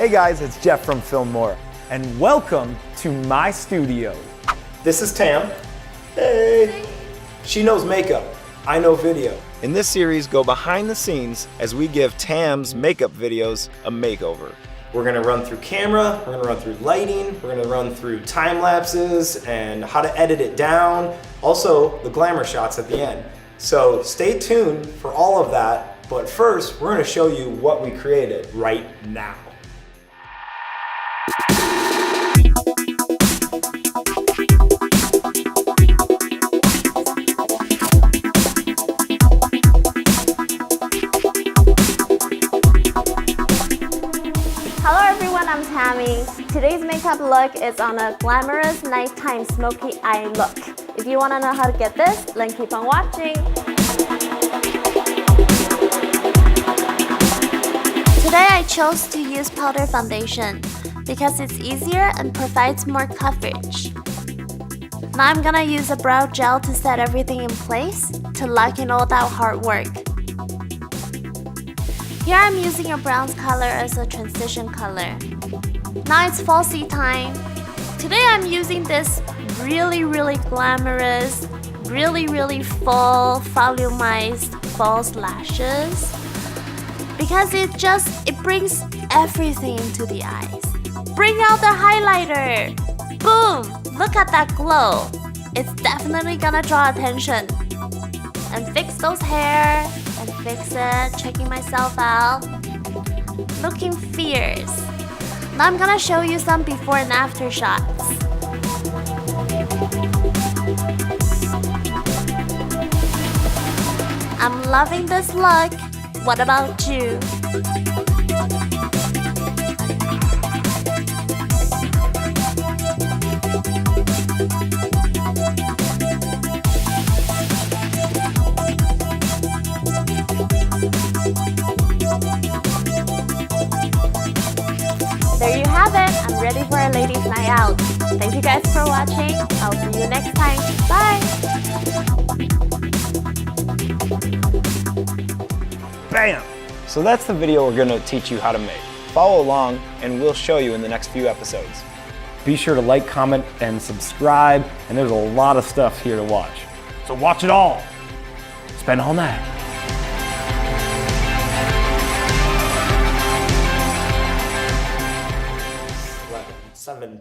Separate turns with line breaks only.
Hey guys, it's Jeff from Filmora, and welcome to my studio. This is Tam. Hey! She knows makeup, I know video. In this series, go behind the scenes as we give Tam's makeup videos a makeover. We're gonna run through camera, we're gonna run through lighting, we're gonna run through time lapses and how to edit it down, also the glamour shots at the end. So stay tuned for all of that, but first, we're gonna show you what we created right now.
Hello everyone, I'm Tammy. Today's makeup look is on a glamorous nighttime smoky eye look. If you want to know how to get this, then keep on watching. Today I chose to use powder foundation because it's easier and provides more coverage. Now I'm gonna use a brow gel to set everything in place to lock in all that hard work. Here I'm using a bronze color as a transition color. Now it's falsy time. Today I'm using this really glamorous, really full volumized false lashes because it brings everything into the eyes. Bring out the highlighter. Boom! Look at that glow. It's definitely gonna draw attention. And fix those hair. And fix it, checking myself out, looking fierce. Now I'm gonna show you some before and after shots. I'm loving this look. What about you? There you have it. I'm ready for a ladies' night out. Thank you guys for watching. I'll see you next time. Bye!
Bam! So that's the video we're gonna teach you how to make. Follow along and we'll show you in the next few episodes. Be sure to like, comment, and subscribe, and there's a lot of stuff here to watch. So watch it all. Spend all night. 7.